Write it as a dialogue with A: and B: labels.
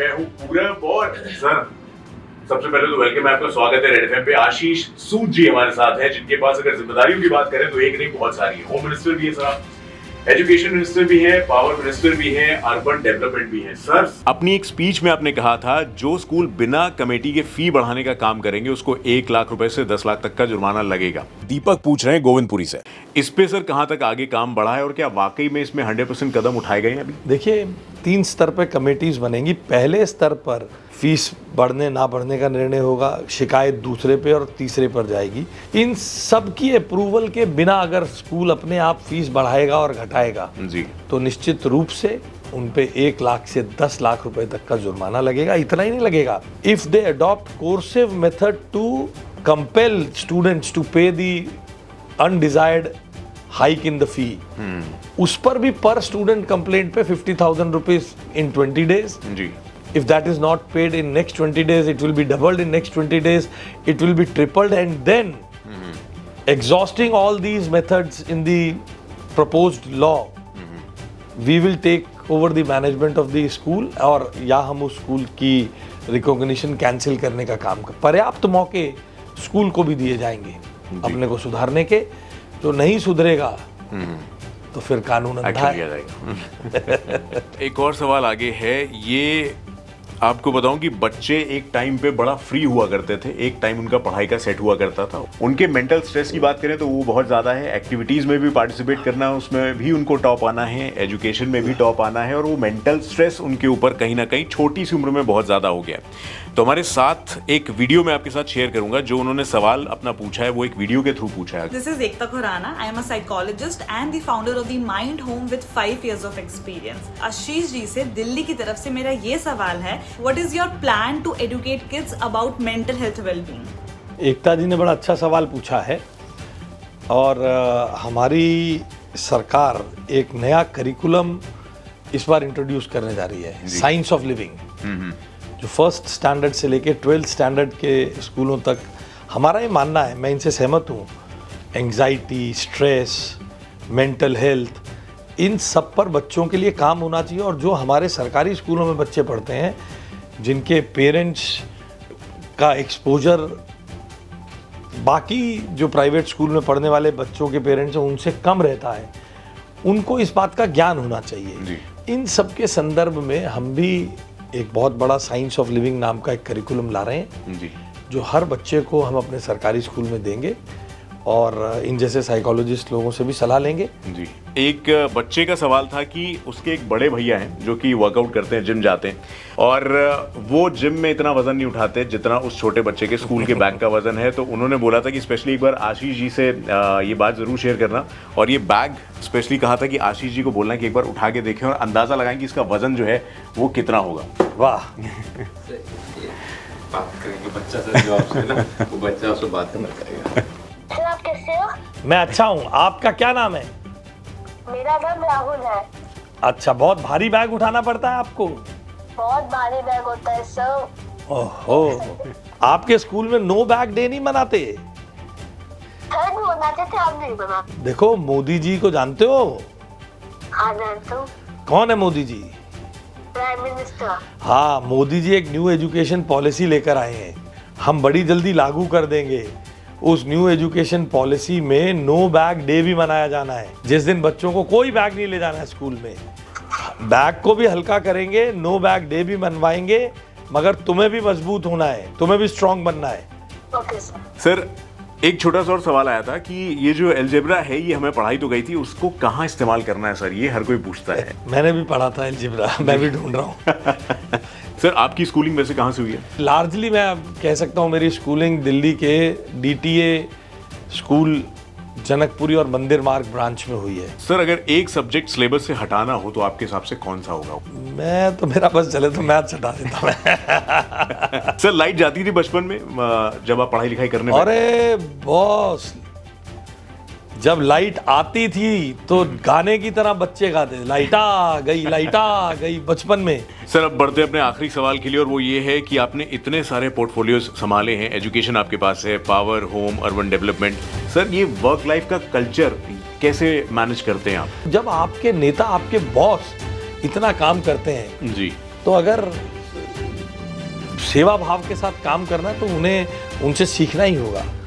A: मैं हूँ पूरब और सर सबसे पहले तो वेलकम है आपका, स्वागत है रेड एफएम पे। आशीष सूद जी हमारे साथ हैं, जिनके पास अगर जिम्मेदारियों की बात करें तो एक नहीं बहुत सारी है। होम मिनिस्टर भी है सर, एजुकेशन मिनिस्टर भी है, पावर मिनिस्टर भी है, अर्बन डेवलपमेंट भी है। सर अपनी एक स्पीच में आपने कहा था जो स्कूल बिना कमेटी के फी बढ़ाने का काम करेंगे उसको 1 लाख रुपए से 10 लाख तक का जुर्माना लगेगा। दीपक पूछ रहे हैं गोविंदपुरी से, इस पे सर कहां तक आगे काम बढ़ा है और क्या वाकई में इसमें 100% कदम उठाए गए हैं अभी?
B: देखिए, 3 स्तर पे कमेटीज बनेंगी। पहले स्तर पर फीस बढ़ने ना बढ़ने का निर्णय होगा, शिकायत दूसरे पे और तीसरे पर जाएगी। इन सब की अप्रूवल के बिना अगर स्कूल अपने आप फीस बढ़ाएगा और घटाएगा जी, तो निश्चित रूप से उन पे 1 लाख से 10 लाख रुपए तक का जुर्माना लगेगा। इतना ही नहीं लगेगा, if they adopt coercive method to compel students to pay the undesired hike in the fee, उस पर भी पर student complaint pay 50,000 rupees in 20 days जी। If that is not paid in next 20 days, it will be doubled in next 20 days, it will be tripled, and then exhausting all these methods in the proposed law, we will take over the management of the school, और या हम उस school की recognition cancel करने का काम कर। पर्याप्त मौके स्कूल को भी दिए जाएंगे अपने को सुधारने के। जो नहीं सुधरेगा तो फिर कानून अंधा है।
A: एक और सवाल आगे है, ये आपको बताऊं कि बच्चे एक टाइम पे बड़ा फ्री हुआ करते थे, एक टाइम उनका पढ़ाई का सेट हुआ करता था। उनके मेंटल स्ट्रेस की बात करें तो वो बहुत ज़्यादा है। एक्टिविटीज़ में भी पार्टिसिपेट करना है, उसमें भी उनको टॉप आना है, एजुकेशन में भी टॉप आना है, और वो मेंटल स्ट्रेस उनके ऊपर कहीं ना कहीं छोटी सी उम्र में बहुत ज़्यादा हो गया। तो हमारे साथ एक वीडियो में आपके साथ शेयर करूंगा, जो उन्होंने सवाल अपना पूछा है वो एक वीडियो के थ्रू पूछा है।
C: This is Ekta Khurana, I am a psychologist and the founder of the Mind Home with 5 years of experience. Ashish ji से दिल्ली की तरफ से मेरा ये सवाल है, what is your plan to educate kids about mental health wellbeing?
B: Ekta ji ने बड़ा अच्छा सवाल पूछा है, और हमारी सरकार एक नया करिकुलम इस बार इंट्रोड्यूस करने जा रही है, साइंस ऑफ लिविंग, जो 1st स्टैंडर्ड से लेके 12th स्टैंडर्ड के स्कूलों तक। हमारा ये मानना है, मैं इनसे सहमत हूँ, एंग्जाइटी, स्ट्रेस, मेंटल हेल्थ, इन सब पर बच्चों के लिए काम होना चाहिए। और जो हमारे सरकारी स्कूलों में बच्चे पढ़ते हैं, जिनके पेरेंट्स का एक्सपोजर बाकी जो प्राइवेट स्कूल में पढ़ने वाले बच्चों के पेरेंट्स हैं उनसे कम रहता है, उनको इस बात का ज्ञान होना चाहिए। इन सब के संदर्भ में हम भी एक बहुत बड़ा साइंस ऑफ लिविंग नाम का एक करिकुलम ला रहे हैं जी, जो हर बच्चे को हम अपने सरकारी स्कूल में देंगे, और इन जैसे साइकोलॉजिस्ट लोगों से भी सलाह लेंगे
A: जी। एक बच्चे का सवाल था कि उसके एक बड़े भैया हैं जो कि वर्कआउट करते हैं, जिम जाते हैं, और वो जिम में इतना वजन नहीं उठाते जितना उस छोटे बच्चे के स्कूल के बैग का वजन है। तो उन्होंने बोला था कि स्पेशली एक बार आशीष जी से ये बात ज़रूर शेयर करना, और ये बैग स्पेशली कहा था कि आशीष जी को बोलना कि एक बार उठा के देखें और अंदाज़ा लगाएं कि इसका वजन जो है वो कितना होगा।
B: वाह,
D: बात करेंगे बच्चा से, जो आपसे ना वो बच्चा आपसे बात करना चाहेगा।
E: सर, आप कैसे हो?
B: मैं अच्छा हूँ, आपका क्या नाम है?
E: मेरा नाम राहुल है।
B: अच्छा, बहुत भारी बैग उठाना पड़ता है आपको?
E: बहुत भारी बैग होता है सर।
B: ओहो, आपके स्कूल में नो बैग डे नहीं मनाते?
E: सर बनाते थे, आप नहीं बनाते।
B: देखो, मोदी जी को जानते हो?
E: हाँ जानता हूँ।
B: कौन है मोदी जी?
E: Prime minister.
B: हाँ, मोदी जी एक न्यू एजुकेशन पॉलिसी लेकर आए हैं, हम बड़ी जल्दी लागू कर देंगे। उस न्यू एजुकेशन पॉलिसी में नो बैग डे भी मनाया जाना है, जिस दिन बच्चों को कोई बैग नहीं ले जाना है स्कूल में। बैग को भी हल्का करेंगे, नो बैग डे भी मनवाएंगे, मगर तुम्हें भी मजबूत होना है, तुम्हें भी स्ट्रांग बनना है।
E: Okay sir.
A: सर एक छोटा सा और सवाल आया था कि ये जो अलजेब्रा है, ये हमें पढ़ाई तो गई थी, उसको कहाँ इस्तेमाल करना है सर? ये हर कोई पूछता है।
B: मैंने भी पढ़ा था अलजेब्रा, मैं भी ढूंढ रहा हूँ।
A: सर आपकी स्कूलिंग वैसे कहाँ से हुई है?
B: लार्जली मैं कह सकता हूँ मेरी स्कूलिंग दिल्ली के DTA स्कूल जनकपुरी और मंदिर मार्ग ब्रांच में हुई है।
A: सर अगर एक सब्जेक्ट सिलेबस से हटाना हो तो आपके हिसाब से कौन सा होगा?
B: मैं तो, मेरा बस चले तो मैथ्स हटा देता मैं।
A: सर लाइट जाती थी बचपन में जब आप पढ़ाई लिखाई करने?
B: अरे बॉस, जब लाइट आती थी तो गाने की तरह बच्चे गाते, लाइट आ गई बचपन में।
A: सर अब बढ़ते अपने आखिरी सवाल के लिए, और वो ये है कि आपने इतने सारे पोर्टफोलियोज संभाले हैं, एजुकेशन आपके पास है, power, home, urban development, sir ये वर्क लाइफ का कल्चर कैसे मैनेज करते हैं आप?
B: जब आपके नेता, आपके बॉस इतना काम करते हैं
A: जी,
B: तो अगर सेवा भाव के साथ काम करना है तो उन्हें उनसे सीखना ही होगा।